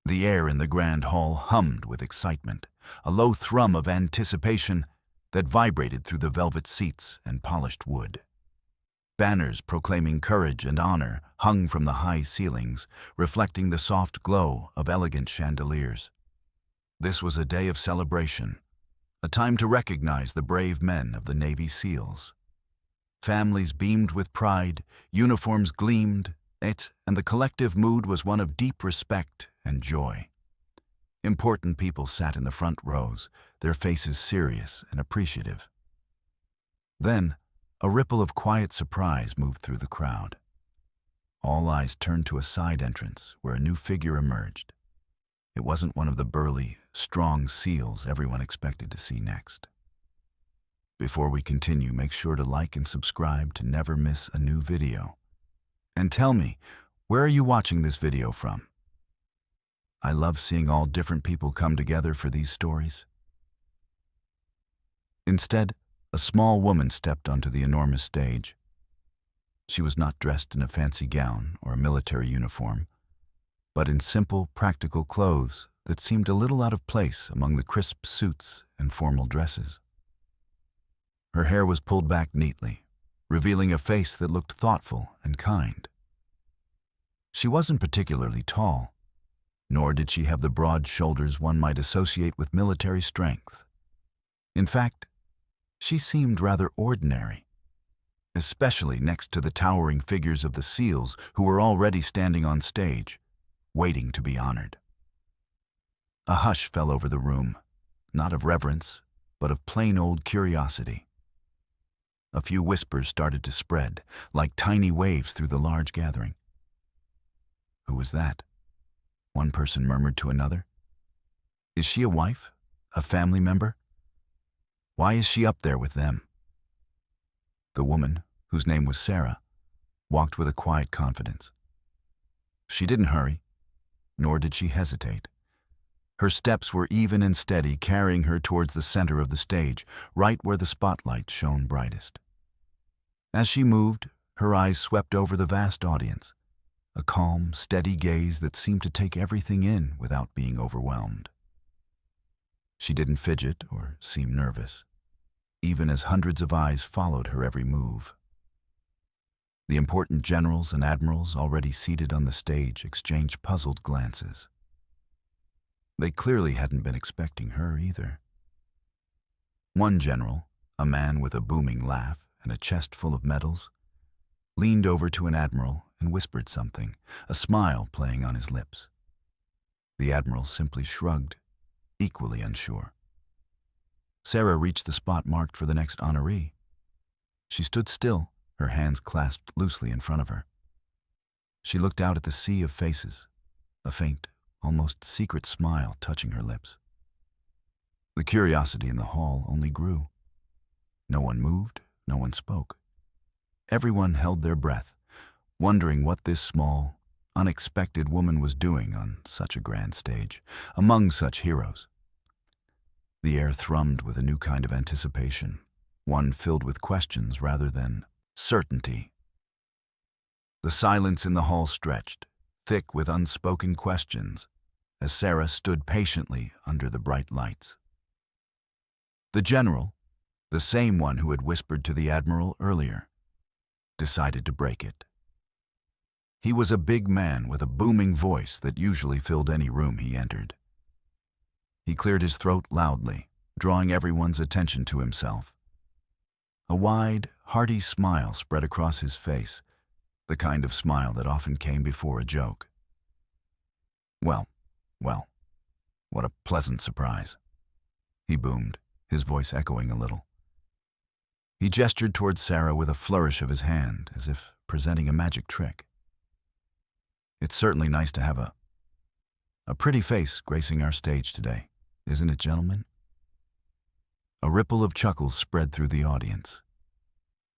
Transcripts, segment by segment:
The air in the grand hall hummed with excitement, a low thrum of anticipation that vibrated through the velvet seats and polished wood. Banners proclaiming courage and honor hung from the high ceilings, reflecting the soft glow of elegant chandeliers. This was a day of celebration, a time to recognize the brave men of the Navy SEALs. Families beamed with pride, uniforms gleamed, and the collective mood was one of deep respect and joy. Important people sat in the front rows, their faces serious and appreciative. Then, a ripple of quiet surprise moved through the crowd. All eyes turned to a side entrance where a new figure emerged. It wasn't one of the burly, strong SEALs everyone expected to see next. Before we continue, make sure to like and subscribe to never miss a new video. And tell me, where are you watching this video from? I love seeing all different people come together for these stories. Instead, a small woman stepped onto the enormous stage. She was not dressed in a fancy gown or a military uniform, but in simple, practical clothes that seemed a little out of place among the crisp suits and formal dresses. Her hair was pulled back neatly, revealing a face that looked thoughtful and kind. She wasn't particularly tall, nor did she have the broad shoulders one might associate with military strength. In fact, she seemed rather ordinary, especially next to the towering figures of the SEALs who were already standing on stage, waiting to be honored. A hush fell over the room, not of reverence, but of plain old curiosity. A few whispers started to spread, like tiny waves through the large gathering. Who was that? One person murmured to another. Is she a wife? A family member? Why is she up there with them? The woman, whose name was Sarah, walked with a quiet confidence. She didn't hurry, nor did she hesitate. Her steps were even and steady, carrying her towards the center of the stage, right where the spotlight shone brightest. As she moved, her eyes swept over the vast audience, a calm, steady gaze that seemed to take everything in without being overwhelmed. She didn't fidget or seem nervous, even as hundreds of eyes followed her every move. The important generals and admirals already seated on the stage exchanged puzzled glances. They clearly hadn't been expecting her either. One general, a man with a booming laugh and a chest full of medals, leaned over to an admiral and whispered something, a smile playing on his lips. The admiral simply shrugged, equally unsure. Sarah reached the spot marked for the next honoree. She stood still, her hands clasped loosely in front of her. She looked out at the sea of faces, a faint, almost secret smile touching her lips. The curiosity in the hall only grew. No one moved, no one spoke. Everyone held their breath, wondering what this small, unexpected woman was doing on such a grand stage, among such heroes. The air thrummed with a new kind of anticipation, one filled with questions rather than certainty. The silence in the hall stretched, thick with unspoken questions, as Sarah stood patiently under the bright lights. The general, the same one who had whispered to the admiral earlier, decided to break it. He was a big man with a booming voice that usually filled any room he entered. He cleared his throat loudly, drawing everyone's attention to himself. A wide, hearty smile spread across his face, the kind of smile that often came before a joke. Well, what a pleasant surprise, he boomed, his voice echoing a little. He gestured towards Sarah with a flourish of his hand, as if presenting a magic trick. It's certainly nice to have a pretty face gracing our stage today, isn't it, gentlemen? A ripple of chuckles spread through the audience.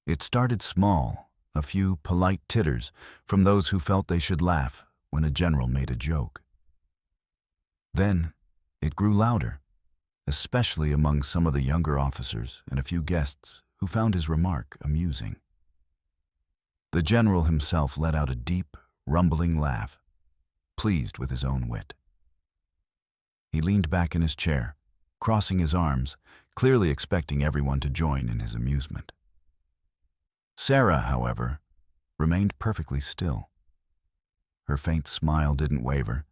It started small, a few polite titters from those who felt they should laugh when a general made a joke. Then it grew louder, especially among some of the younger officers and a few guests who found his remark amusing. The general himself let out a deep, rumbling laugh, pleased with his own wit. He leaned back in his chair, crossing his arms, clearly expecting everyone to join in his amusement. Sarah, however, remained perfectly still. Her faint smile didn't waver,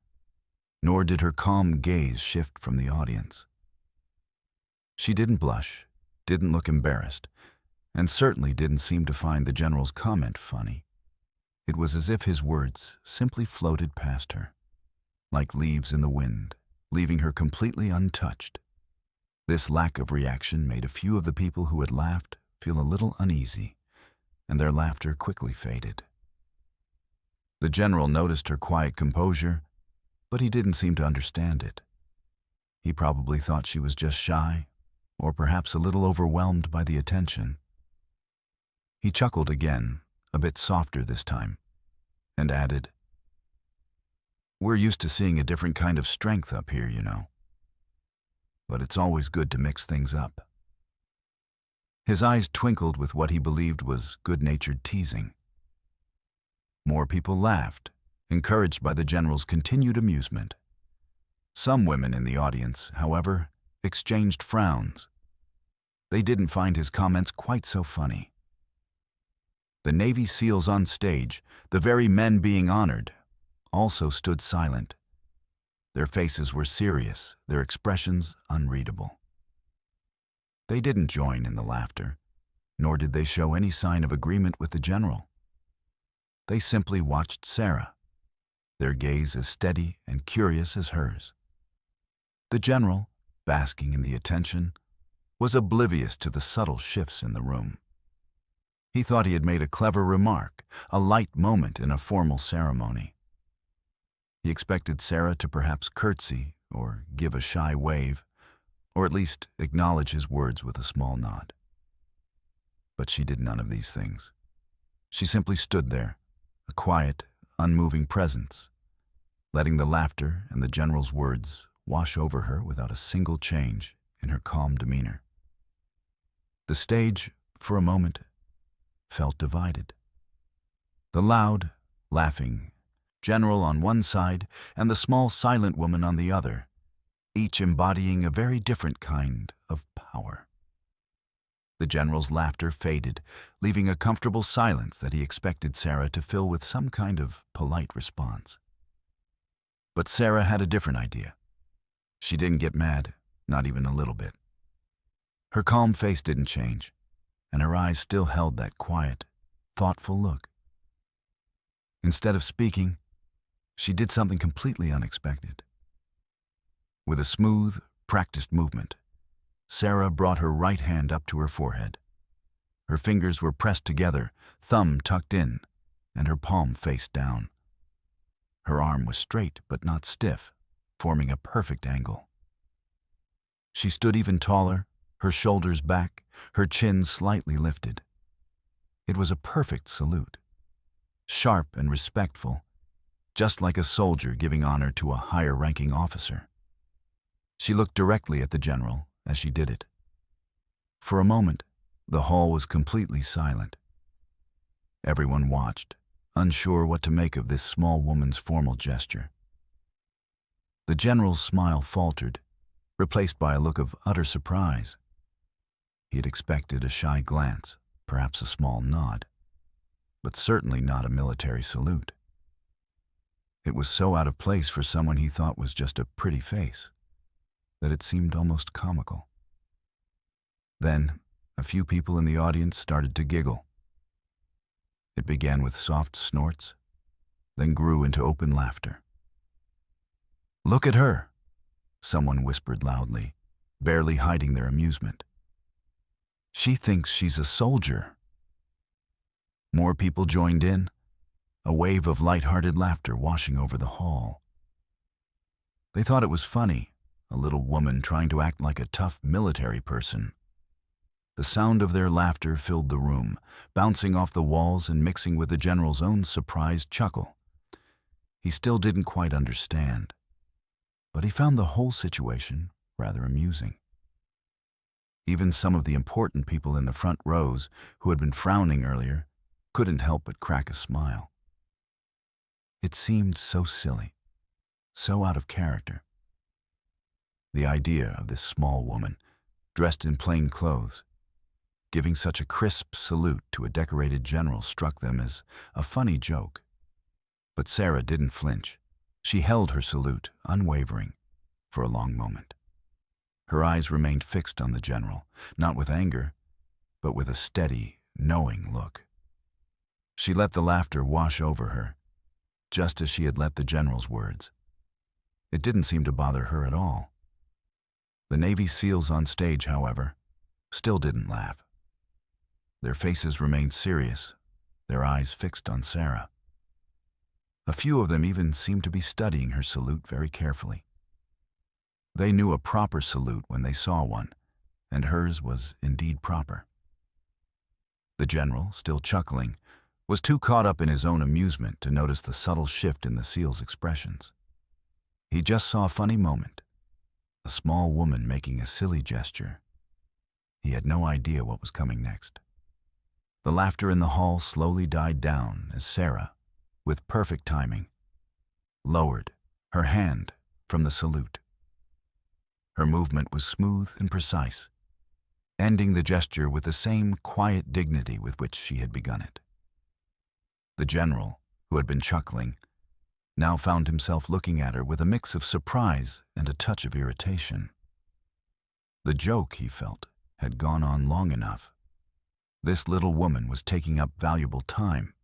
nor did her calm gaze shift from the audience. She didn't blush, didn't look embarrassed, and certainly didn't seem to find the general's comment funny. It was as if his words simply floated past her, like leaves in the wind, leaving her completely untouched. This lack of reaction made a few of the people who had laughed feel a little uneasy, and their laughter quickly faded. The general noticed her quiet composure, but he didn't seem to understand it. He probably thought she was just shy, or perhaps a little overwhelmed by the attention. He chuckled again, a bit softer this time, and added, "We're used to seeing a different kind of strength up here, you know. But it's always good to mix things up." His eyes twinkled with what he believed was good-natured teasing. More people laughed, encouraged by the general's continued amusement. Some women in the audience, however, exchanged frowns. They didn't find his comments quite so funny. The Navy SEALs on stage, the very men being honored, also stood silent. Their faces were serious, their expressions unreadable. They didn't join in the laughter, nor did they show any sign of agreement with the general. They simply watched Sarah, their gaze as steady and curious as hers. The general, basking in the attention, was oblivious to the subtle shifts in the room. He thought he had made a clever remark, a light moment in a formal ceremony. He expected Sarah to perhaps curtsy or give a shy wave, or at least acknowledge his words with a small nod. But she did none of these things. She simply stood there, a quiet, unmoving presence, letting the laughter and the general's words wash over her without a single change in her calm demeanor. The stage, for a moment, felt divided. The loud, laughing general on one side and the small, silent woman on the other, each embodying a very different kind of power. The general's laughter faded, leaving a comfortable silence that he expected Sarah to fill with some kind of polite response. But Sarah had a different idea. She didn't get mad, not even a little bit. Her calm face didn't change, and her eyes still held that quiet, thoughtful look. Instead of speaking, she did something completely unexpected. With a smooth, practiced movement, Sarah brought her right hand up to her forehead. Her fingers were pressed together, thumb tucked in, and her palm face down. Her arm was straight but not stiff, forming a perfect angle. She stood even taller, her shoulders back, her chin slightly lifted. It was a perfect salute, sharp and respectful, just like a soldier giving honor to a higher-ranking officer. She looked directly at the general as she did it. For a moment, the hall was completely silent. Everyone watched, unsure what to make of this small woman's formal gesture. The general's smile faltered, replaced by a look of utter surprise. He had expected a shy glance, perhaps a small nod, but certainly not a military salute. It was so out of place for someone he thought was just a pretty face that it seemed almost comical. Then, a few people in the audience started to giggle. It began with soft snorts, then grew into open laughter. "Look at her," someone whispered loudly, barely hiding their amusement. "She thinks she's a soldier." More people joined in, a wave of light-hearted laughter washing over the hall. They thought it was funny, a little woman trying to act like a tough military person. The sound of their laughter filled the room, bouncing off the walls and mixing with the general's own surprised chuckle. He still didn't quite understand, but he found the whole situation rather amusing. Even some of the important people in the front rows, who had been frowning earlier, couldn't help but crack a smile. It seemed so silly, so out of character. The idea of this small woman, dressed in plain clothes, giving such a crisp salute to a decorated general struck them as a funny joke. But Sarah didn't flinch. She held her salute, unwavering, for a long moment. Her eyes remained fixed on the general, not with anger, but with a steady, knowing look. She let the laughter wash over her, just as she had let the general's words. It didn't seem to bother her at all. The Navy SEALs on stage, however, still didn't laugh. Their faces remained serious, their eyes fixed on Sarah. A few of them even seemed to be studying her salute very carefully. They knew a proper salute when they saw one, and hers was indeed proper. The general, still chuckling, was too caught up in his own amusement to notice the subtle shift in the SEAL's expressions. He just saw a funny moment, a small woman making a silly gesture. He had no idea what was coming next. The laughter in the hall slowly died down as Sarah, with perfect timing, lowered her hand from the salute. Her movement was smooth and precise, ending the gesture with the same quiet dignity with which she had begun it. The general, who had been chuckling, now found himself looking at her with a mix of surprise and a touch of irritation. The joke, he felt, had gone on long enough. This little woman was taking up valuable time.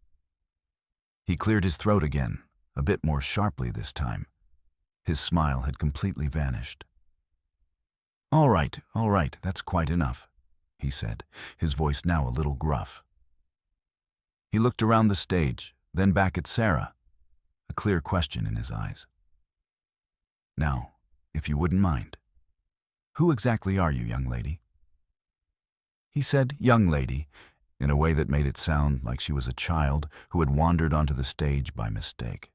He cleared his throat again, a bit more sharply this time. His smile had completely vanished. All right, that's quite enough," he said, his voice now a little gruff. He looked around the stage, then back at Sarah, a clear question in his eyes. "Now, if you wouldn't mind, who exactly are you, young lady?" He said "young lady" in a way that made it sound like she was a child who had wandered onto the stage by mistake.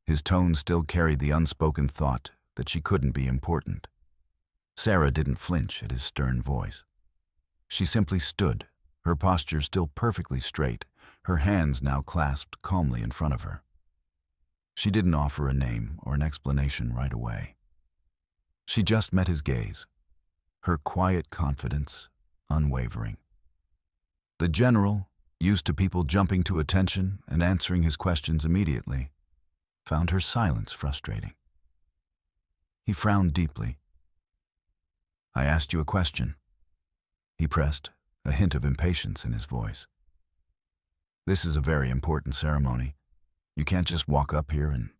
His tone still carried the unspoken thought that she couldn't be important. Sarah didn't flinch at his stern voice. She simply stood, her posture still perfectly straight, her hands now clasped calmly in front of her. She didn't offer a name or an explanation right away. She just met his gaze, her quiet confidence unwavering. The general, used to people jumping to attention and answering his questions immediately, found her silence frustrating. He frowned deeply. "I asked you a question," he pressed, a hint of impatience in his voice. "This is a very important ceremony. You can't just walk up here and,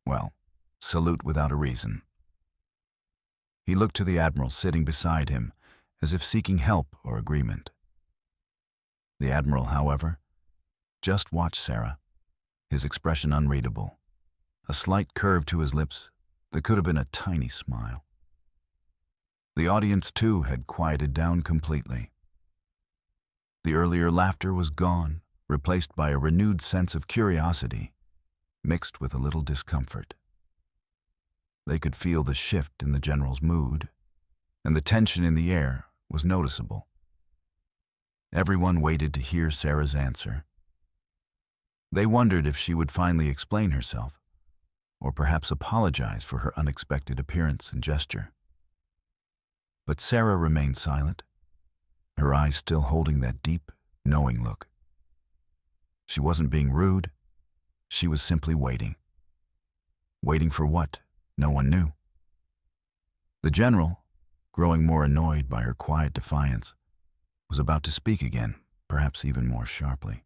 well, salute without a reason." He looked to the admiral sitting beside him, as if seeking help or agreement. The admiral, however, just watched Sarah, his expression unreadable, a slight curve to his lips that could have been a tiny smile. The audience, too, had quieted down completely. The earlier laughter was gone, replaced by a renewed sense of curiosity, mixed with a little discomfort. They could feel the shift in the general's mood, and the tension in the air was noticeable. Everyone waited to hear Sarah's answer. They wondered if she would finally explain herself, or perhaps apologize for her unexpected appearance and gesture. But Sarah remained silent, her eyes still holding that deep, knowing look. She wasn't being rude, she was simply waiting. Waiting for what? No one knew. The general, growing more annoyed by her quiet defiance, was about to speak again, perhaps even more sharply.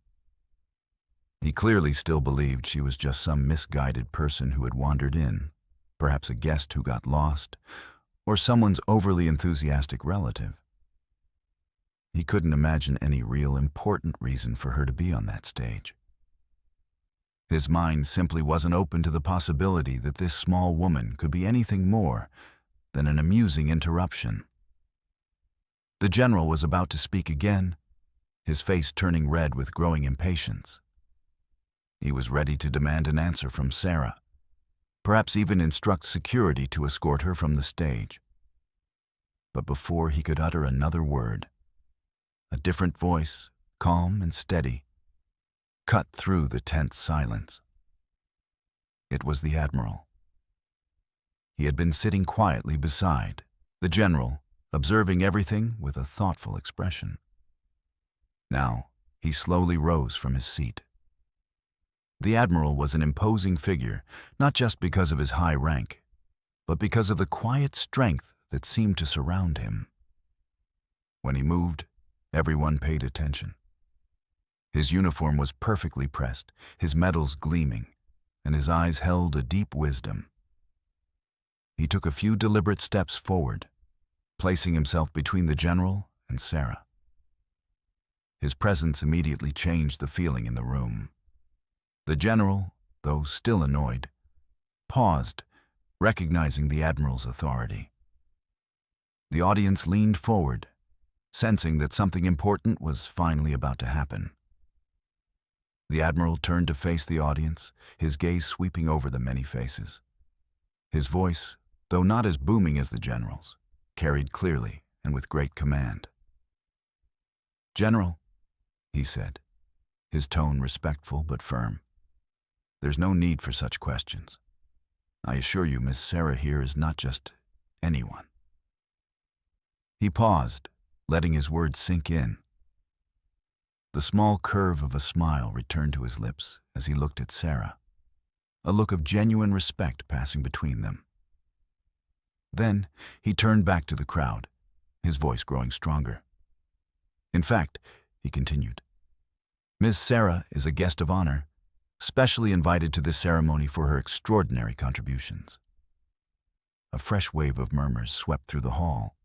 He clearly still believed she was just some misguided person who had wandered in, perhaps a guest who got lost, or someone's overly enthusiastic relative. He couldn't imagine any real important reason for her to be on that stage. His mind simply wasn't open to the possibility that this small woman could be anything more than an amusing interruption. The general was about to speak again, his face turning red with growing impatience. He was ready to demand an answer from Sarah, perhaps even instruct security to escort her from the stage. But before he could utter another word, a different voice, calm and steady, cut through the tense silence. It was the admiral. He had been sitting quietly beside the general, observing everything with a thoughtful expression. Now, he slowly rose from his seat. The admiral was an imposing figure, not just because of his high rank, but because of the quiet strength that seemed to surround him. When he moved, everyone paid attention. His uniform was perfectly pressed, his medals gleaming, and his eyes held a deep wisdom. He took a few deliberate steps forward, placing himself between the general and Sarah. His presence immediately changed the feeling in the room. The general, though still annoyed, paused, recognizing the admiral's authority. The audience leaned forward, sensing that something important was finally about to happen. The admiral turned to face the audience, his gaze sweeping over the many faces. His voice, though not as booming as the general's, carried clearly and with great command. "General," he said, his tone respectful but firm, "there's no need for such questions. I assure you, Miss Sarah here is not just anyone." He paused, letting his words sink in. The small curve of a smile returned to his lips as he looked at Sarah, a look of genuine respect passing between them. Then he turned back to the crowd, his voice growing stronger. "In fact," he continued, "Ms. Sarah is a guest of honor, specially invited to this ceremony for her extraordinary contributions." A fresh wave of murmurs swept through the hall.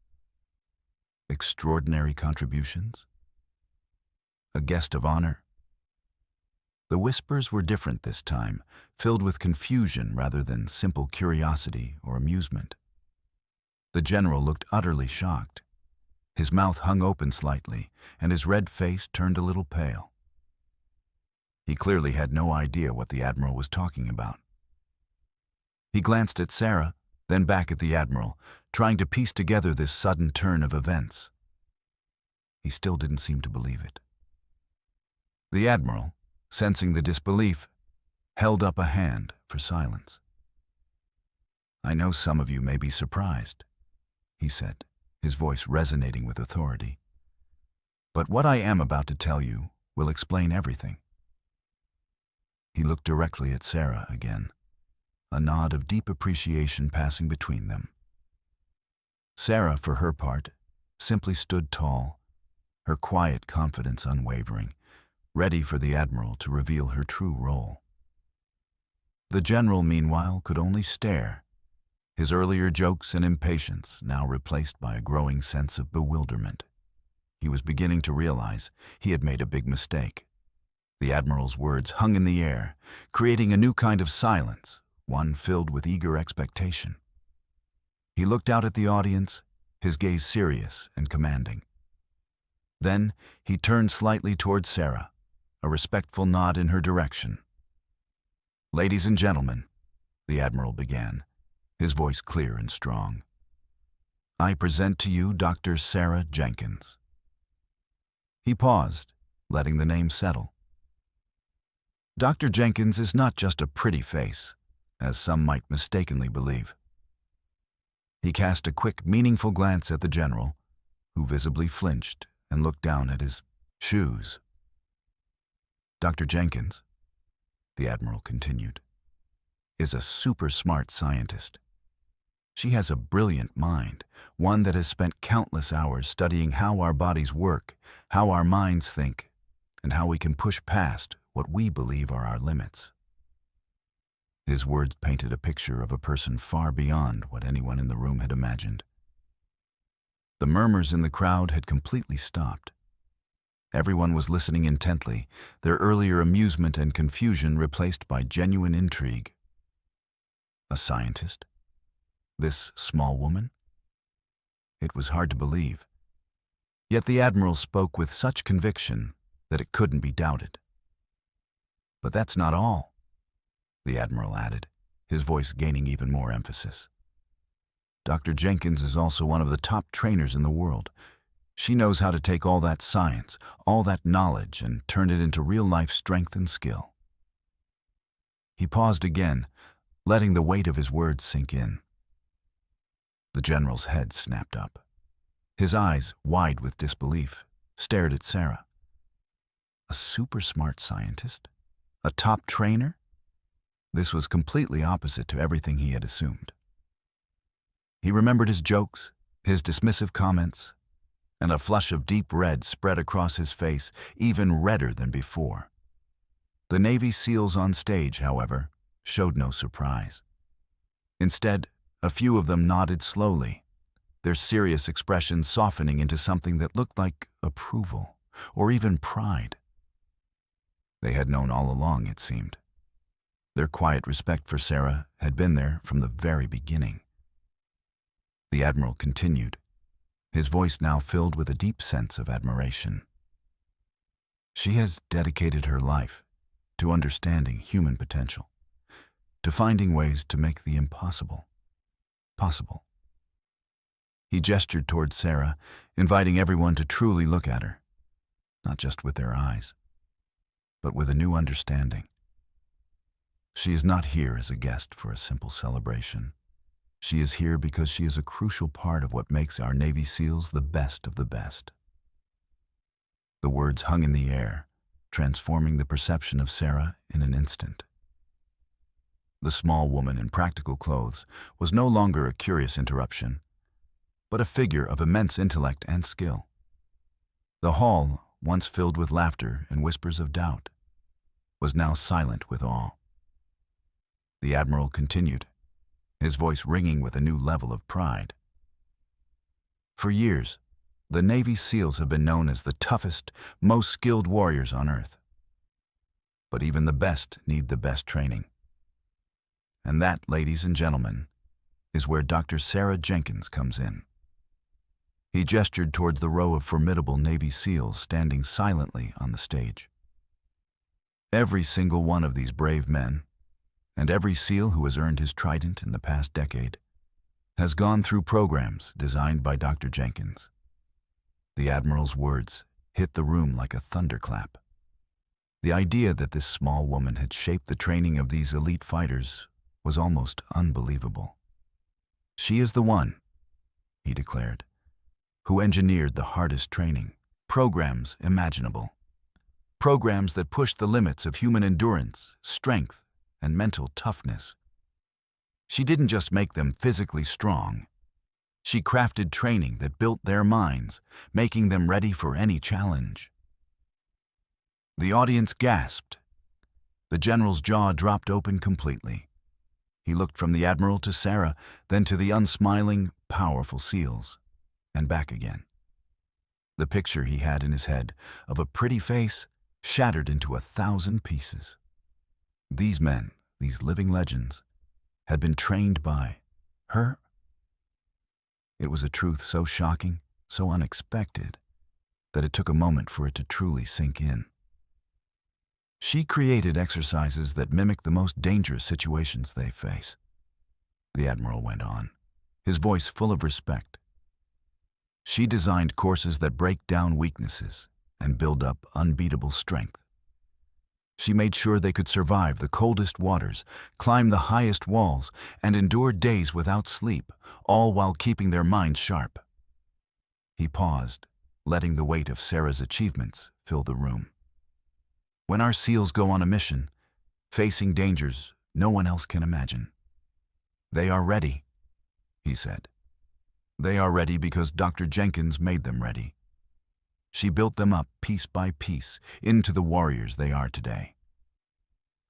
Extraordinary contributions? A guest of honor? The whispers were different this time, filled with confusion rather than simple curiosity or amusement. The general looked utterly shocked. His mouth hung open slightly, and his red face turned a little pale. He clearly had no idea what the admiral was talking about. He glanced at Sarah, then back at the admiral, trying to piece together this sudden turn of events. He still didn't seem to believe it. The admiral, sensing the disbelief, held up a hand for silence. "I know some of you may be surprised," he said, his voice resonating with authority. "But what I am about to tell you will explain everything." He looked directly at Sarah again, a nod of deep appreciation passing between them. Sarah, for her part, simply stood tall, her quiet confidence unwavering, ready for the admiral to reveal her true role. The general, meanwhile, could only stare, his earlier jokes and impatience now replaced by a growing sense of bewilderment. He was beginning to realize he had made a big mistake. The admiral's words hung in the air, creating a new kind of silence, one filled with eager expectation. He looked out at the audience, his gaze serious and commanding. Then he turned slightly toward Sarah, a respectful nod in her direction. "Ladies and gentlemen," the admiral began, his voice clear and strong, "I present to you Dr. Sarah Jenkins." He paused, letting the name settle. Dr. Jenkins is not just a pretty face, as some might mistakenly believe. He cast a quick, meaningful glance at the general, who visibly flinched and looked down at his shoes. "Dr. Jenkins," the admiral continued, "is a super smart scientist. She has a brilliant mind, one that has spent countless hours studying how our bodies work, how our minds think, and how we can push past what we believe are our limits." His words painted a picture of a person far beyond what anyone in the room had imagined. The murmurs in the crowd had completely stopped. Everyone was listening intently, their earlier amusement and confusion replaced by genuine intrigue. A scientist? This small woman? It was hard to believe. Yet the admiral spoke with such conviction that it couldn't be doubted. "But that's not all," the admiral added, his voice gaining even more emphasis. "Dr. Jenkins is also one of the top trainers in the world. She knows how to take all that science, all that knowledge, and turn it into real-life strength and skill." He paused again, letting the weight of his words sink in. The general's head snapped up. His eyes, wide with disbelief, stared at Sarah. A super smart scientist? A top trainer? This was completely opposite to everything he had assumed. He remembered his jokes, his dismissive comments, and a flush of deep red spread across his face, even redder than before. The Navy SEALs on stage, however, showed no surprise. Instead, a few of them nodded slowly, their serious expressions softening into something that looked like approval, or even pride. They had known all along, it seemed. Their quiet respect for Sarah had been there from the very beginning. The Admiral continued, his voice now filled with a deep sense of admiration. She has dedicated her life to understanding human potential, to finding ways to make the impossible possible. He gestured toward Sarah, inviting everyone to truly look at her, not just with their eyes, but with a new understanding. She is not here as a guest for a simple celebration. She is here because she is a crucial part of what makes our Navy SEALs the best of the best. The words hung in the air, transforming the perception of Sarah in an instant. The small woman in practical clothes was no longer a curious interruption, but a figure of immense intellect and skill. The hall, once filled with laughter and whispers of doubt, was now silent with awe. The Admiral continued, his voice ringing with a new level of pride. For years, the Navy SEALs have been known as the toughest, most skilled warriors on Earth. But even the best need the best training. And that, ladies and gentlemen, is where Dr. Sarah Jenkins comes in. He gestured towards the row of formidable Navy SEALs standing silently on the stage. Every single one of these brave men, and every SEAL who has earned his trident in the past decade, has gone through programs designed by Dr. Jenkins. The Admiral's words hit the room like a thunderclap. The idea that this small woman had shaped the training of these elite fighters was almost unbelievable. She is the one, he declared, who engineered the hardest training programs imaginable. Programs that pushed the limits of human endurance, strength, and mental toughness. She didn't just make them physically strong. She crafted training that built their minds, making them ready for any challenge. The audience gasped. The general's jaw dropped open completely. He looked from the Admiral to Sarah, then to the unsmiling, powerful SEALs, and back again. The picture he had in his head of a pretty face shattered into 1,000 pieces. These men, these living legends, had been trained by her. It was a truth so shocking, so unexpected, that it took a moment for it to truly sink in. She created exercises that mimic the most dangerous situations they face. The Admiral went on, his voice full of respect. She designed courses that break down weaknesses and build up unbeatable strength. She made sure they could survive the coldest waters, climb the highest walls, and endure days without sleep, all while keeping their minds sharp. He paused, letting the weight of Sarah's achievements fill the room. When our SEALs go on a mission, facing dangers no one else can imagine, they are ready, he said. They are ready because Dr. Jenkins made them ready. She built them up piece by piece into the warriors they are today.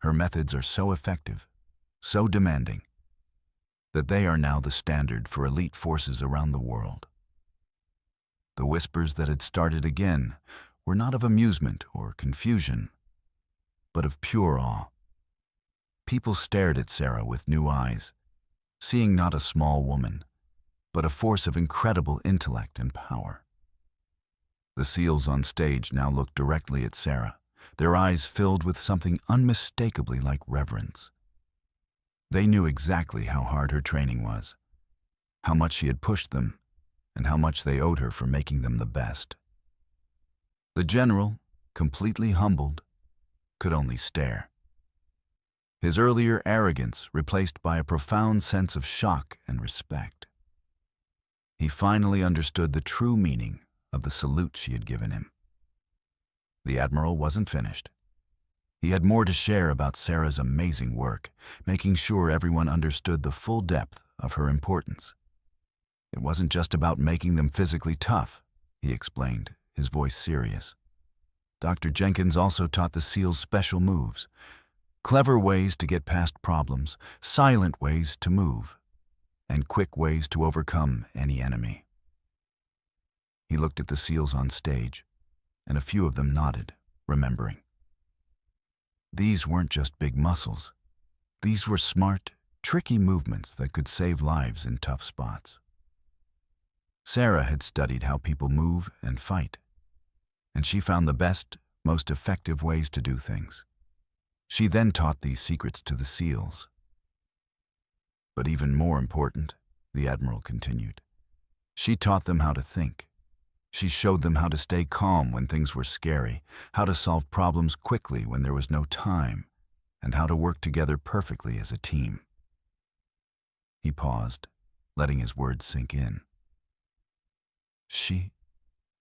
Her methods are so effective, so demanding, that they are now the standard for elite forces around the world. The whispers that had started again were not of amusement or confusion, but of pure awe. People stared at Sarah with new eyes, seeing not a small woman, but a force of incredible intellect and power. The SEALs on stage now looked directly at Sarah, their eyes filled with something unmistakably like reverence. They knew exactly how hard her training was, how much she had pushed them, and how much they owed her for making them the best. The general, completely humbled, could only stare. His earlier arrogance replaced by a profound sense of shock and respect. He finally understood the true meaning of the salute she had given him. The Admiral wasn't finished. He had more to share about Sarah's amazing work, making sure everyone understood the full depth of her importance. It wasn't just about making them physically tough, he explained, his voice serious. Dr. Jenkins also taught the SEALs special moves, clever ways to get past problems, silent ways to move, and quick ways to overcome any enemy. He looked at the SEALs on stage, and a few of them nodded, remembering. These weren't just big muscles. These were smart, tricky movements that could save lives in tough spots. Sarah had studied how people move and fight, and she found the best, most effective ways to do things. She then taught these secrets to the SEALs. But even more important, the Admiral continued, she taught them how to think. She showed them how to stay calm when things were scary, how to solve problems quickly when there was no time, and how to work together perfectly as a team. He paused, letting his words sink in. She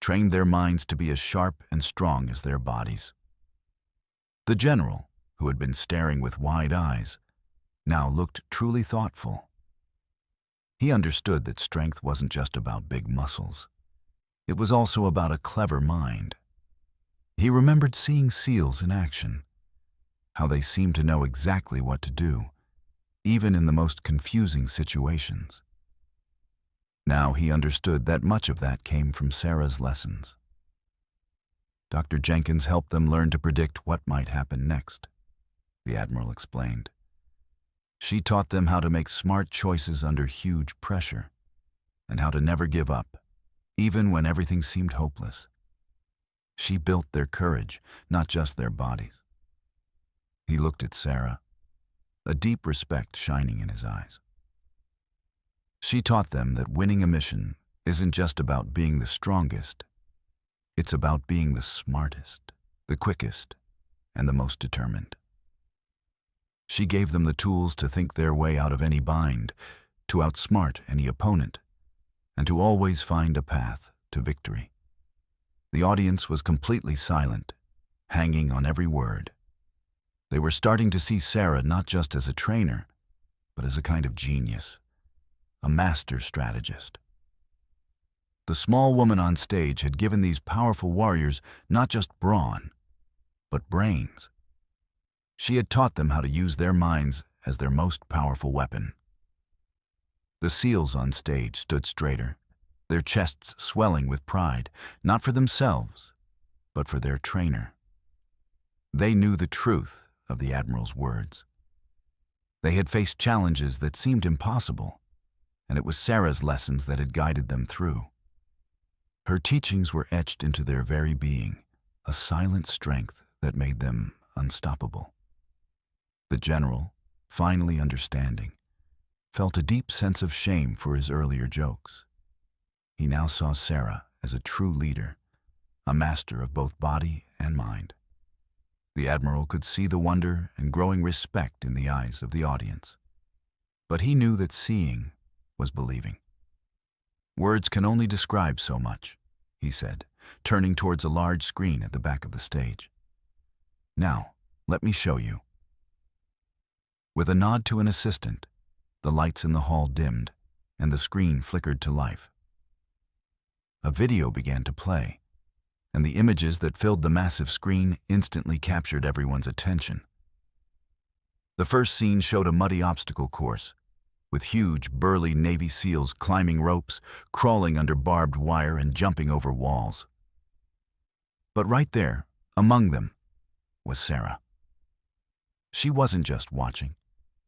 trained their minds to be as sharp and strong as their bodies. The General, who had been staring with wide eyes, now looked truly thoughtful. He understood that strength wasn't just about big muscles. It was also about a clever mind. He remembered seeing SEALs in action, how they seemed to know exactly what to do, even in the most confusing situations. Now he understood that much of that came from Sarah's lessons. Dr. Jenkins helped them learn to predict what might happen next, the Admiral explained. She taught them how to make smart choices under huge pressure, and how to never give up, even when everything seemed hopeless. She built their courage, not just their bodies. He looked at Sarah, a deep respect shining in his eyes. She taught them that winning a mission isn't just about being the strongest. It's about being the smartest, the quickest, and the most determined. She gave them the tools to think their way out of any bind, to outsmart any opponent, and to always find a path to victory. The audience was completely silent, hanging on every word. They were starting to see Sarah not just as a trainer, but as a kind of genius, a master strategist. The small woman on stage had given these powerful warriors not just brawn, but brains. She had taught them how to use their minds as their most powerful weapon. The SEALs on stage stood straighter, their chests swelling with pride, not for themselves, but for their trainer. They knew the truth of the Admiral's words. They had faced challenges that seemed impossible, and it was Sarah's lessons that had guided them through. Her teachings were etched into their very being, a silent strength that made them unstoppable. The General, finally understanding, felt a deep sense of shame for his earlier jokes. He now saw Sarah as a true leader, a master of both body and mind. The Admiral could see the wonder and growing respect in the eyes of the audience. But he knew that seeing was believing. Words can only describe so much, he said, turning towards a large screen at the back of the stage. Now, let me show you. With a nod to an assistant, the lights in the hall dimmed, and the screen flickered to life. A video began to play, and the images that filled the massive screen instantly captured everyone's attention. The first scene showed a muddy obstacle course, with huge, burly Navy SEALs climbing ropes, crawling under barbed wire, and jumping over walls. But right there, among them, was Sarah. She wasn't just watching.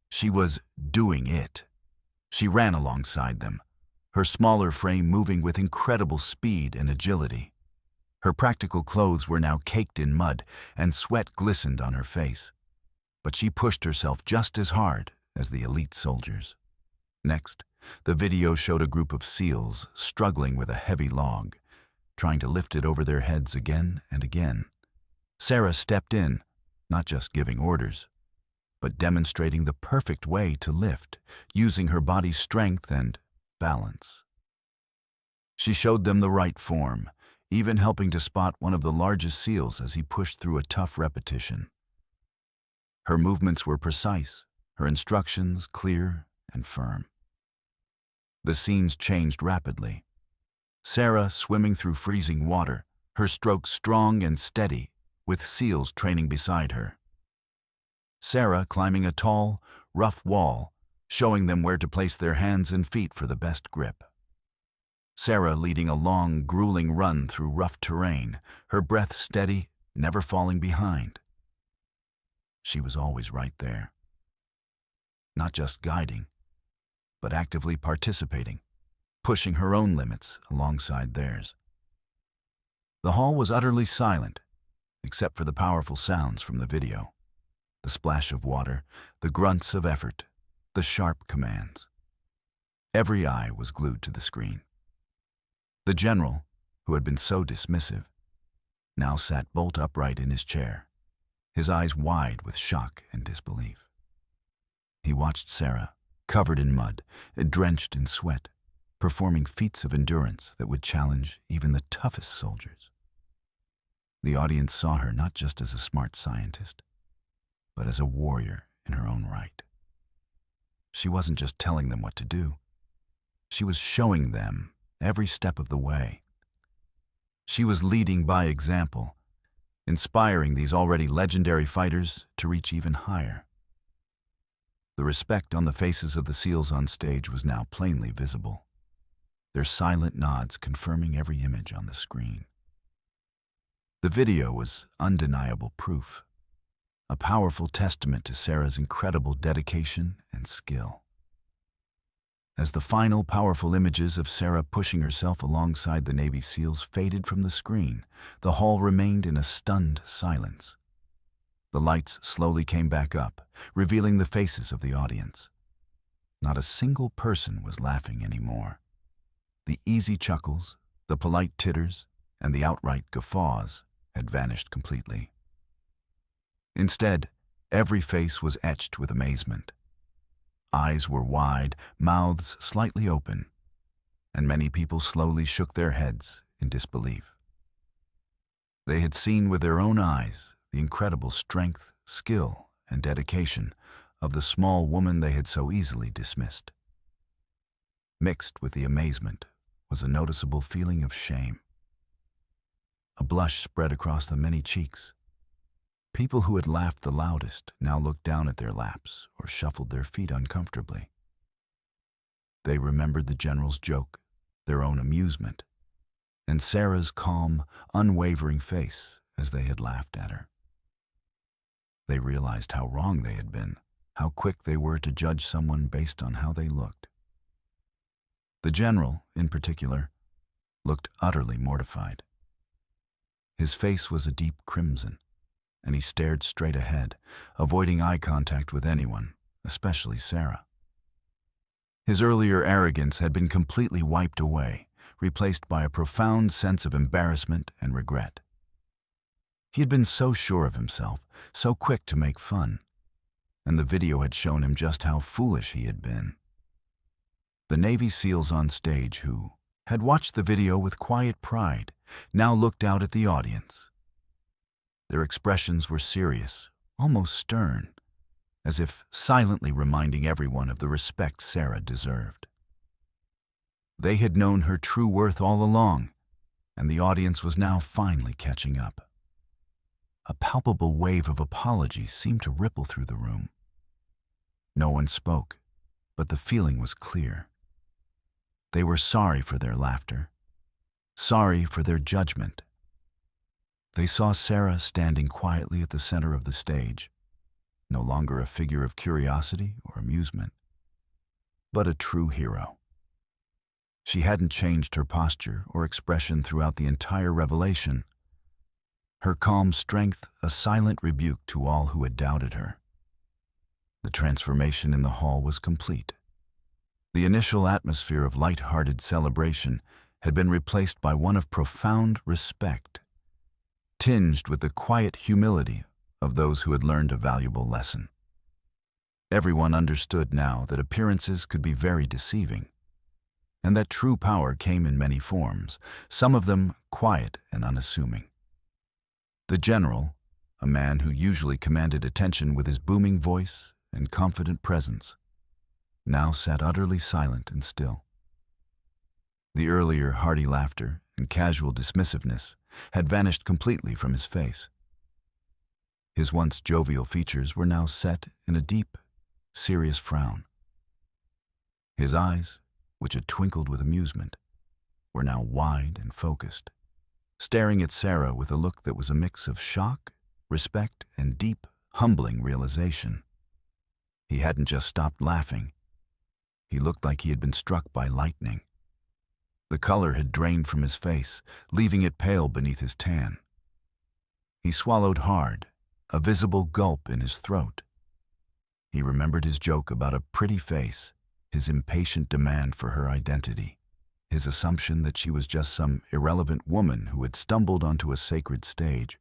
She was doing it. She ran alongside them, her smaller frame moving with incredible speed and agility. Her practical clothes were now caked in mud, and sweat glistened on her face. But she pushed herself just as hard as the elite soldiers. Next, the video showed a group of SEALs struggling with a heavy log, trying to lift it over their heads again and again. Sarah stepped in, not just giving orders, but demonstrating the perfect way to lift, using her body's strength and balance. She showed them the right form, even helping to spot one of the largest seals as he pushed through a tough repetition. Her movements were precise, her instructions clear and firm. The scenes changed rapidly. Sarah swimming through freezing water, her strokes strong and steady, with seals training beside her. Sarah climbing a tall, rough wall, showing them where to place their hands and feet for the best grip. Sarah leading a long, grueling run through rough terrain, her breath steady, never falling behind. She was always right there. Not just guiding, but actively participating, pushing her own limits alongside theirs. The hall was utterly silent, except for the powerful sounds from the video. The splash of water, the grunts of effort, the sharp commands. Every eye was glued to the screen. The general, who had been so dismissive, now sat bolt upright in his chair, his eyes wide with shock and disbelief. He watched Sarah, covered in mud, drenched in sweat, performing feats of endurance that would challenge even the toughest soldiers. The audience saw her not just as a smart scientist, but as a warrior in her own right. She wasn't just telling them what to do. She was showing them every step of the way. She was leading by example, inspiring these already legendary fighters to reach even higher. The respect on the faces of the SEALs on stage was now plainly visible, their silent nods confirming every image on the screen. The video was undeniable proof, a powerful testament to Sarah's incredible dedication and skill. As the final powerful images of Sarah pushing herself alongside the Navy SEALs faded from the screen, the hall remained in a stunned silence. The lights slowly came back up, revealing the faces of the audience. Not a single person was laughing anymore. The easy chuckles, the polite titters, and the outright guffaws had vanished completely. Instead, every face was etched with amazement. Eyes were wide, mouths slightly open, and many people slowly shook their heads in disbelief. They had seen with their own eyes the incredible strength, skill, and dedication of the small woman they had so easily dismissed. Mixed with the amazement was a noticeable feeling of shame. A blush spread across the many cheeks. People who had laughed the loudest now looked down at their laps or shuffled their feet uncomfortably. They remembered the general's joke, their own amusement, and Sarah's calm, unwavering face as they had laughed at her. They realized how wrong they had been, how quick they were to judge someone based on how they looked. The general, in particular, looked utterly mortified. His face was a deep crimson, and he stared straight ahead, avoiding eye contact with anyone, especially Sarah. His earlier arrogance had been completely wiped away, replaced by a profound sense of embarrassment and regret. He had been so sure of himself, so quick to make fun, and the video had shown him just how foolish he had been. The Navy SEALs on stage, who had watched the video with quiet pride, now looked out at the audience. Their expressions were serious, almost stern, as if silently reminding everyone of the respect Sarah deserved. They had known her true worth all along, and the audience was now finally catching up. A palpable wave of apology seemed to ripple through the room. No one spoke, but the feeling was clear. They were sorry for their laughter, sorry for their judgment. They saw Sarah standing quietly at the center of the stage, no longer a figure of curiosity or amusement, but a true hero. She hadn't changed her posture or expression throughout the entire revelation, her calm strength a silent rebuke to all who had doubted her. The transformation in the hall was complete. The initial atmosphere of light-hearted celebration had been replaced by one of profound respect, tinged with the quiet humility of those who had learned a valuable lesson. Everyone understood now that appearances could be very deceiving. and that true power came in many forms, some of them quiet and unassuming. The general, a man who usually commanded attention with his booming voice and confident presence, now sat utterly silent and still. The earlier hearty laughter and casual dismissiveness had vanished completely from his face. His once jovial features were now set in a deep, serious frown. His eyes, which had twinkled with amusement, were now wide and focused, staring at Sarah with a look that was a mix of shock, respect, and deep, humbling realization. He hadn't just stopped laughing. He looked like he had been struck by lightning. The color had drained from his face, leaving it pale beneath his tan. He swallowed hard, a visible gulp in his throat. He remembered his joke about a pretty face, his impatient demand for her identity, his assumption that she was just some irrelevant woman who had stumbled onto a sacred stage.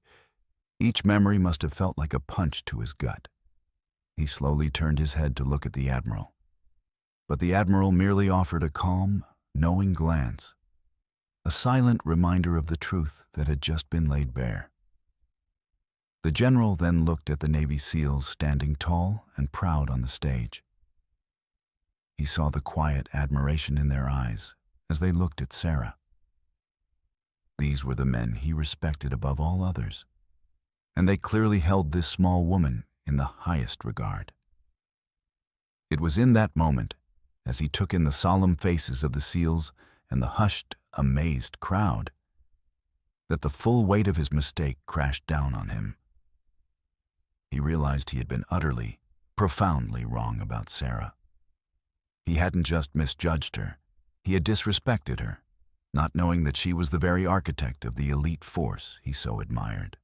Each memory must have felt like a punch to his gut. He slowly turned his head to look at the Admiral. But the Admiral merely offered a calm, knowing glance, a silent reminder of the truth that had just been laid bare. The General then looked at the Navy SEALs standing tall and proud on the stage. He saw the quiet admiration in their eyes as they looked at Sarah. These were the men he respected above all others, and they clearly held this small woman in the highest regard. It was in that moment, as he took in the solemn faces of the SEALs and the hushed, amazed crowd, that the full weight of his mistake crashed down on him. He realized he had been utterly, profoundly wrong about Sarah. He hadn't just misjudged her, he had disrespected her, not knowing that she was the very architect of the elite force he so admired.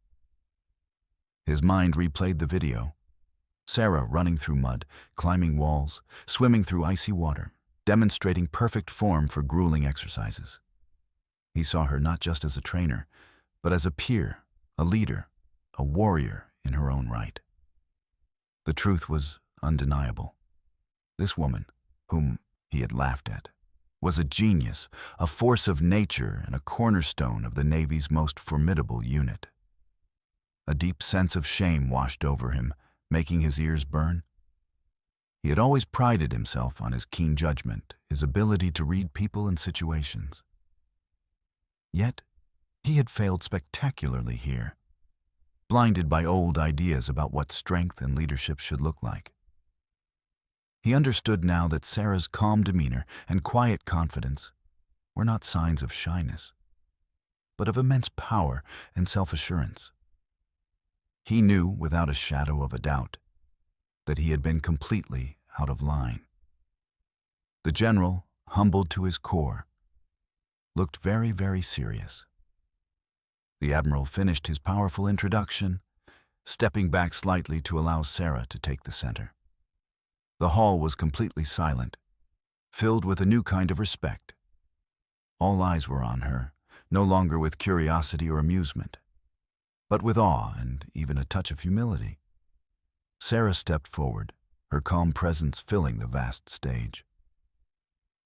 His mind replayed the video. Sarah running through mud, climbing walls, swimming through icy water, demonstrating perfect form for grueling exercises. He saw her not just as a trainer, but as a peer, a leader, a warrior in her own right. The truth was undeniable. This woman, whom he had laughed at, was a genius, a force of nature, and a cornerstone of the Navy's most formidable unit. A deep sense of shame washed over him, making his ears burn. He had always prided himself on his keen judgment, his ability to read people and situations. Yet, he had failed spectacularly here, blinded by old ideas about what strength and leadership should look like. He understood now that Sarah's calm demeanor and quiet confidence were not signs of shyness, but of immense power and self-assurance. He knew, without a shadow of a doubt, that he had been completely out of line. The General, humbled to his core, looked very, very serious. The Admiral finished his powerful introduction, stepping back slightly to allow Sarah to take the center. The hall was completely silent, filled with a new kind of respect. All eyes were on her, no longer with curiosity or amusement, but with awe and even a touch of humility. Sarah stepped forward, her calm presence filling the vast stage.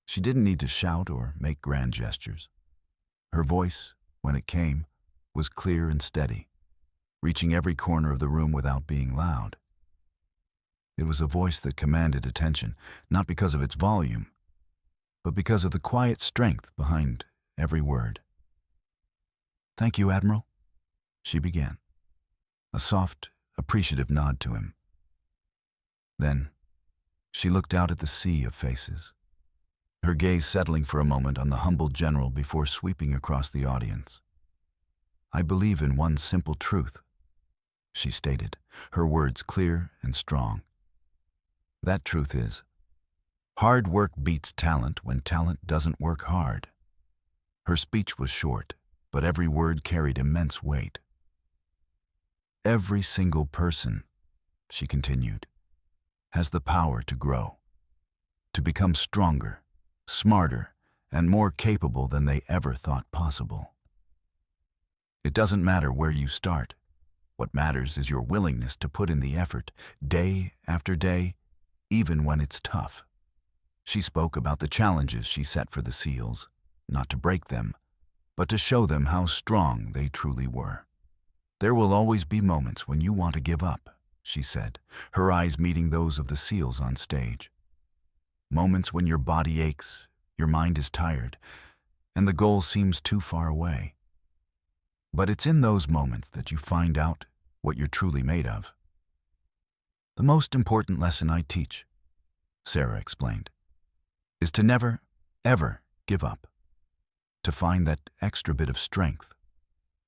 She didn't need to shout or make grand gestures. Her voice, when it came, was clear and steady, reaching every corner of the room without being loud. It was a voice that commanded attention, not because of its volume, but because of the quiet strength behind every word. "Thank you, Admiral," she began, a soft, appreciative nod to him. Then, she looked out at the sea of faces, her gaze settling for a moment on the humble General before sweeping across the audience. "I believe in one simple truth," she stated, her words clear and strong. "That truth is, hard work beats talent when talent doesn't work hard." Her speech was short, but every word carried immense weight. "Every single person," she continued, "has the power to grow, to become stronger, smarter, and more capable than they ever thought possible. It doesn't matter where you start. What matters is your willingness to put in the effort, day after day, even when it's tough. She spoke about the challenges she set for the SEALs, not to break them, but to show them how strong they truly were. "There will always be moments when you want to give up," she said, her eyes meeting those of the SEALs on stage. "Moments when your body aches, your mind is tired, and the goal seems too far away. But it's in those moments that you find out what you're truly made of." "The most important lesson I teach," Sarah explained, "is to never, ever give up. To find that extra bit of strength,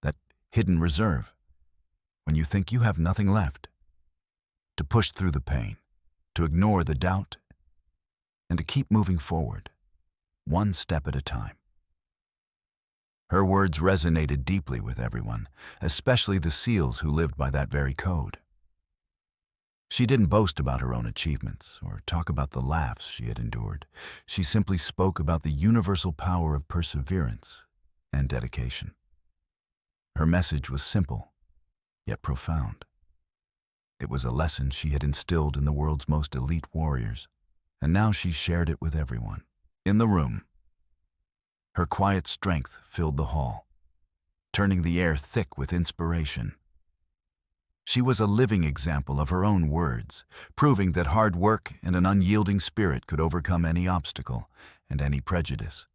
that hidden reserve, when you think you have nothing left. To push through the pain, to ignore the doubt, and to keep moving forward, one step at a time." Her words resonated deeply with everyone, especially the SEALs who lived by that very code. She didn't boast about her own achievements or talk about the laughs she had endured. She simply spoke about the universal power of perseverance and dedication. Her message was simple, yet profound. It was a lesson she had instilled in the world's most elite warriors, and now she shared it with everyone. In the room, her quiet strength filled the hall, turning the air thick with inspiration. She was a living example of her own words, proving that hard work and an unyielding spirit could overcome any obstacle and any prejudice.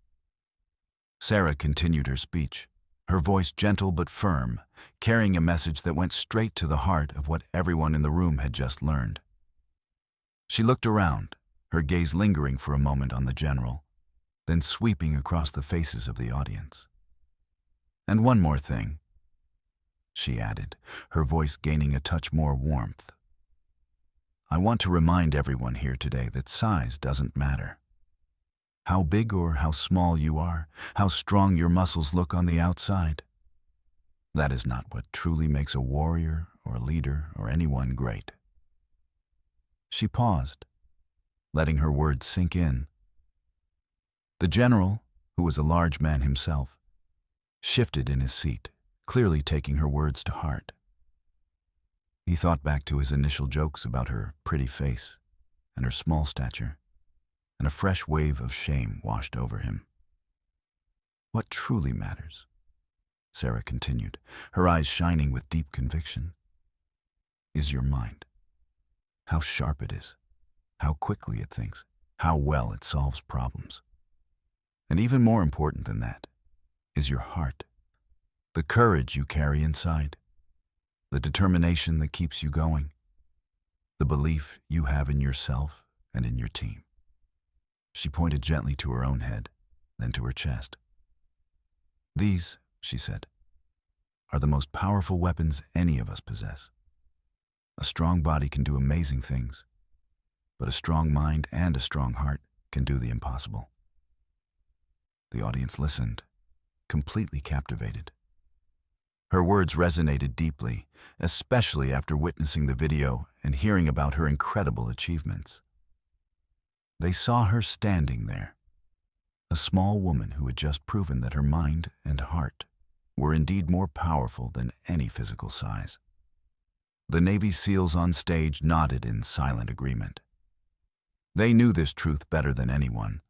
Sarah continued her speech, her voice gentle but firm, carrying a message that went straight to the heart of what everyone in the room had just learned. She looked around, her gaze lingering for a moment on the general, then sweeping across the faces of the audience. "And one more thing," she added, her voice gaining a touch more warmth. "I want to remind everyone here today that size doesn't matter. How big or how small you are, how strong your muscles look on the outside, that is not what truly makes a warrior or a leader or anyone great." She paused, letting her words sink in. The general, who was a large man himself, shifted in his seat, clearly taking her words to heart. He thought back to his initial jokes about her pretty face and her small stature, and a fresh wave of shame washed over him. "What truly matters," Sarah continued, her eyes shining with deep conviction, "is your mind. How sharp it is, how quickly it thinks, how well it solves problems. And even more important than that is your heart. The courage you carry inside, the determination that keeps you going, the belief you have in yourself and in your team." She pointed gently to her own head, then to her chest. "These," she said, "are the most powerful weapons any of us possess. A strong body can do amazing things, but a strong mind and a strong heart can do the impossible." The audience listened, completely captivated. Her words resonated deeply, especially after witnessing the video and hearing about her incredible achievements. They saw her standing there, a small woman who had just proven that her mind and heart were indeed more powerful than any physical size. The Navy SEALs on stage nodded in silent agreement. They knew this truth better than anyone.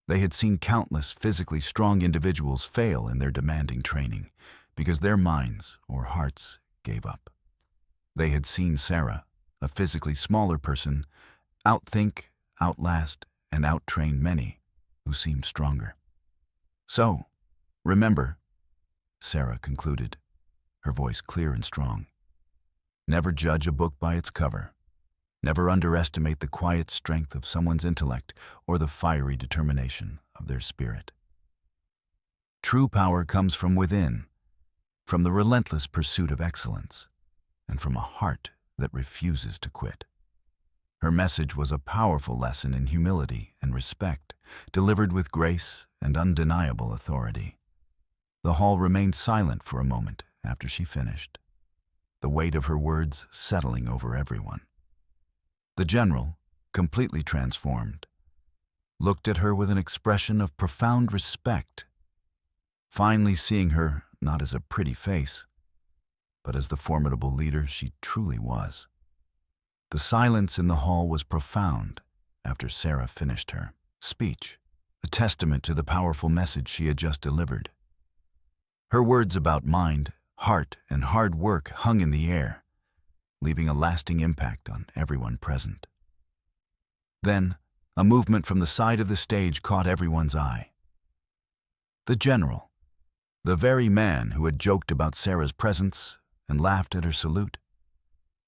They had seen countless physically strong individuals fail in their demanding training because their minds or hearts gave up. They had seen Sarah, a physically smaller person, outthink, outlast, and outtrain many who seemed stronger. "So, remember," Sarah concluded, her voice clear and strong, "never judge a book by its cover. Never underestimate the quiet strength of someone's intellect or the fiery determination of their spirit. True power comes from within, from the relentless pursuit of excellence, and from a heart that refuses to quit." Her message was a powerful lesson in humility and respect, delivered with grace and undeniable authority. The hall remained silent for a moment after she finished, the weight of her words settling over everyone. The general, completely transformed, looked at her with an expression of profound respect, finally seeing her not as a pretty face, but as the formidable leader she truly was. The silence in the hall was profound after Sarah finished her. speech, a testament to the powerful message she had just delivered. Her words about mind, heart, and hard work hung in the air, leaving a lasting impact on everyone present. Then, a movement from the side of the stage caught everyone's eye. The general, the very man who had joked about Sarah's presence and laughed at her salute,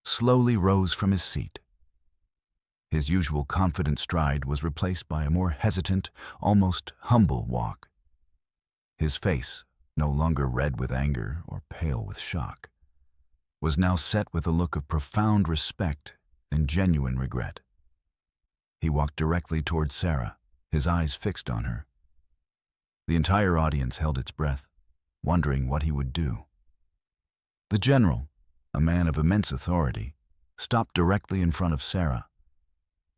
slowly rose from his seat. His usual confident stride was replaced by a more hesitant, almost humble walk. His face, no longer red with anger or pale with shock, was now set with a look of profound respect and genuine regret. He walked directly toward Sarah, his eyes fixed on her. The entire audience held its breath, wondering what he would do. The general, a man of immense authority, stopped directly in front of Sarah,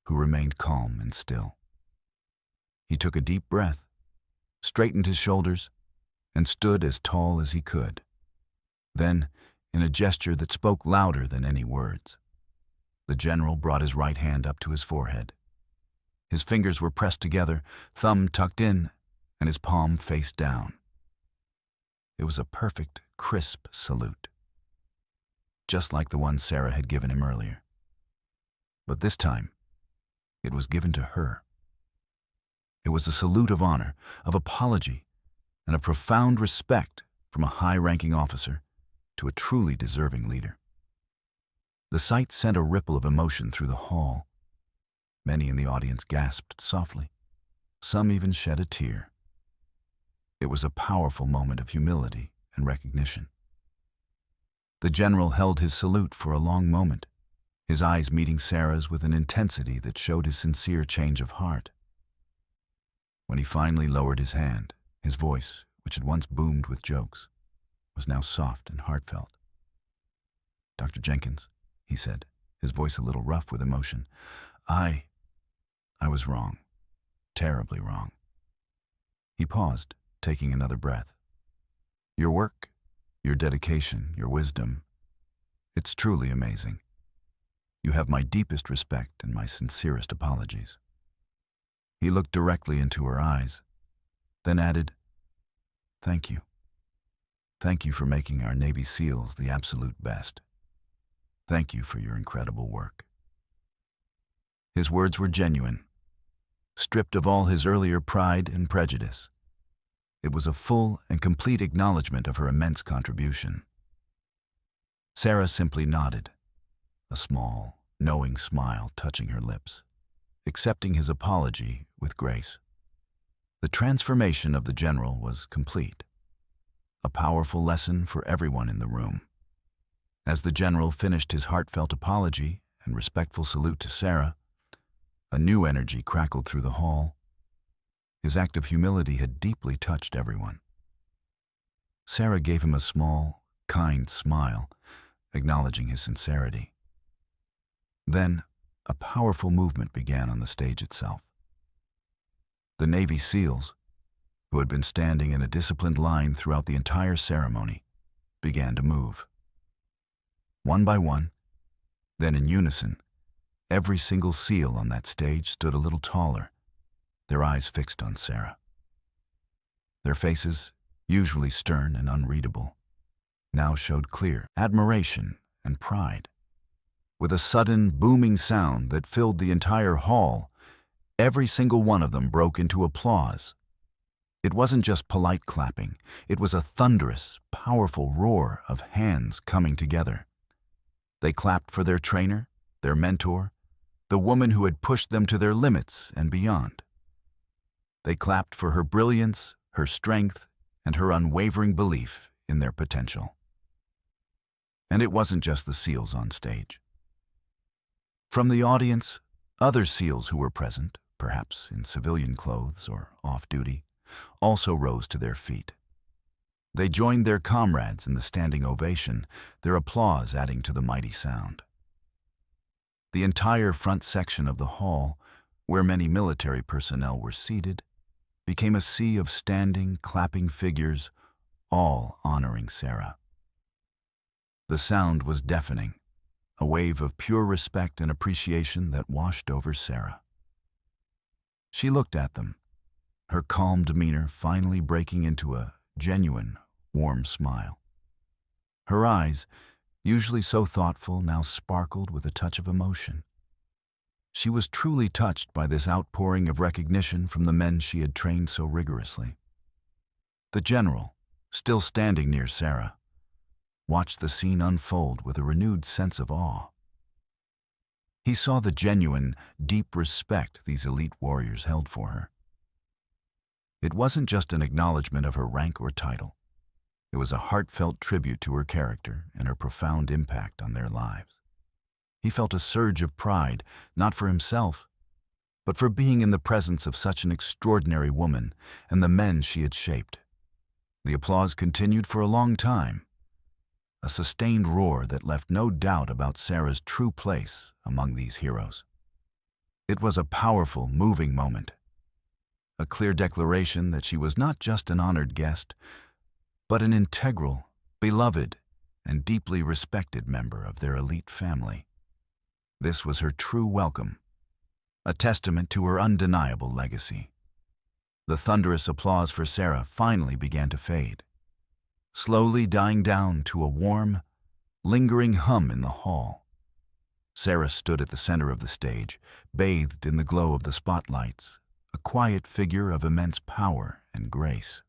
who remained calm and still. He took a deep breath, straightened his shoulders, and stood as tall as he could. Then, in a gesture that spoke louder than any words, the general brought his right hand up to his forehead. His fingers were pressed together, thumb tucked in, and his palm face down. It was a perfect, crisp salute, just like the one Sarah had given him earlier. But this time, it was given to her. It was a salute of honor, of apology, and of profound respect from a high-ranking officer to a truly deserving leader. The sight sent a ripple of emotion through the hall. Many in the audience gasped softly. Some even shed a tear. It was a powerful moment of humility and recognition. The general held his salute for a long moment, his eyes meeting Sarah's with an intensity that showed his sincere change of heart. When he finally lowered his hand, his voice, which had once boomed with jokes, was now soft and heartfelt. "Dr. Jenkins," he said, his voice a little rough with emotion, I was wrong, terribly wrong." He paused, taking another breath. "Your work, your dedication, your wisdom, it's truly amazing. You have my deepest respect and my sincerest apologies." He looked directly into her eyes, then added, "Thank you. Thank you for making our Navy SEALs the absolute best. Thank you for your incredible work." His words were genuine, stripped of all his earlier pride and prejudice. It was a full and complete acknowledgement of her immense contribution. Sarah simply nodded, a small, knowing smile touching her lips, accepting his apology with grace. The transformation of the general was complete, a powerful lesson for everyone in the room. As the general finished his heartfelt apology and respectful salute to Sarah, a new energy crackled through the hall. His act of humility had deeply touched everyone. Sarah gave him a small, kind smile, acknowledging his sincerity. Then, a powerful movement began on the stage itself. The Navy SEALs, who had been standing in a disciplined line throughout the entire ceremony, began to move. One by one, then in unison, every single SEAL on that stage stood a little taller, their eyes fixed on Sarah. Their faces, usually stern and unreadable, now showed clear admiration and pride. With a sudden, booming sound that filled the entire hall, every single one of them broke into applause. It wasn't just polite clapping, it was a thunderous, powerful roar of hands coming together. They clapped for their trainer, their mentor, the woman who had pushed them to their limits and beyond. They clapped for her brilliance, her strength, and her unwavering belief in their potential. And it wasn't just the SEALs on stage. From the audience, other SEALs who were present, perhaps in civilian clothes or off-duty, also rose to their feet. They joined their comrades in the standing ovation, their applause adding to the mighty sound. The entire front section of the hall, where many military personnel were seated, became a sea of standing, clapping figures, all honoring Sarah. The sound was deafening, a wave of pure respect and appreciation that washed over Sarah. She looked at them, her calm demeanor finally breaking into a genuine, warm smile. Her eyes, usually so thoughtful, now sparkled with a touch of emotion. She was truly touched by this outpouring of recognition from the men she had trained so rigorously. The general, still standing near Sarah, watched the scene unfold with a renewed sense of awe. He saw the genuine, deep respect these elite warriors held for her. It wasn't just an acknowledgement of her rank or title. It was a heartfelt tribute to her character and her profound impact on their lives. He felt a surge of pride, not for himself, but for being in the presence of such an extraordinary woman and the men she had shaped. The applause continued for a long time, a sustained roar that left no doubt about Sarah's true place among these heroes. It was a powerful, moving moment, a clear declaration that she was not just an honored guest, but an integral, beloved, and deeply respected member of their elite family. This was her true welcome, a testament to her undeniable legacy. The thunderous applause for Sarah finally began to fade, slowly dying down to a warm, lingering hum in the hall. Sarah stood at the center of the stage, bathed in the glow of the spotlights, a quiet figure of immense power and grace.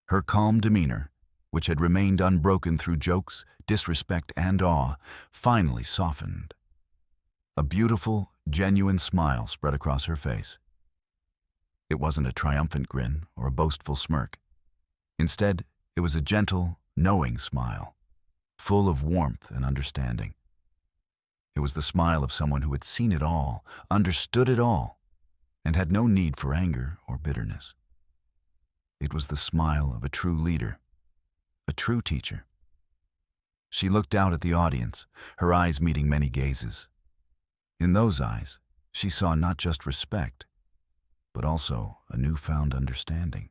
Her calm demeanor, which had remained unbroken through jokes, disrespect, and awe, finally softened. A beautiful, genuine smile spread across her face. It wasn't a triumphant grin or a boastful smirk. Instead, it was a gentle, knowing smile, full of warmth and understanding. It was the smile of someone who had seen it all, understood it all, and had no need for anger or bitterness. It was the smile of a true leader, a true teacher. She looked out at the audience, her eyes meeting many gazes. In those eyes, she saw not just respect, but also a newfound understanding.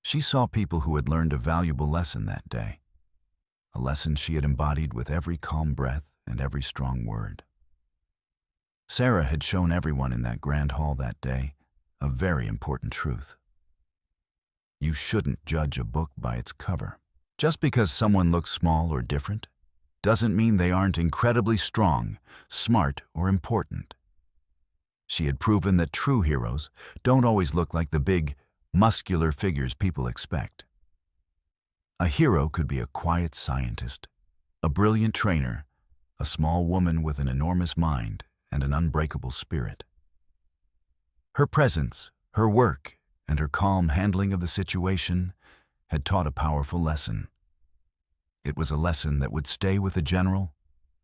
She saw people who had learned a valuable lesson that day, a lesson she had embodied with every calm breath and every strong word. Sarah had shown everyone in that grand hall that day a very important truth. You shouldn't judge a book by its cover. Just because someone looks small or different doesn't mean they aren't incredibly strong, smart, or important. She had proven that true heroes don't always look like the big, muscular figures people expect. A hero could be a quiet scientist, a brilliant trainer, a small woman with an enormous mind and an unbreakable spirit. Her presence, her work, and her calm handling of the situation had taught a powerful lesson. It was a lesson that would stay with the general,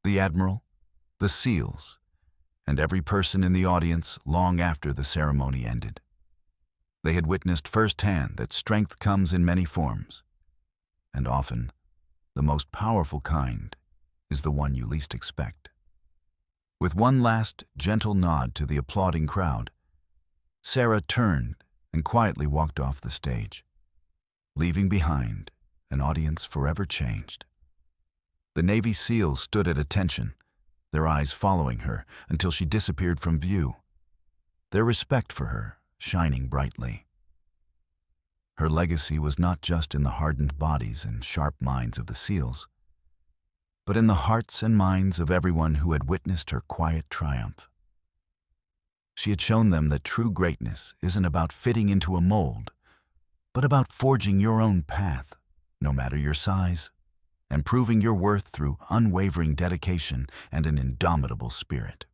the admiral, the SEALs, and every person in the audience long after the ceremony ended. They had witnessed firsthand that strength comes in many forms, and often, the most powerful kind is the one you least expect. With one last, gentle nod to the applauding crowd, Sarah turned and quietly walked off the stage, leaving behind an audience forever changed. The Navy SEALs stood at attention, their eyes following her until she disappeared from view, their respect for her shining brightly. Her legacy was not just in the hardened bodies and sharp minds of the SEALs, but in the hearts and minds of everyone who had witnessed her quiet triumph. She had shown them that true greatness isn't about fitting into a mold, but about forging your own path, no matter your size, and proving your worth through unwavering dedication and an indomitable spirit.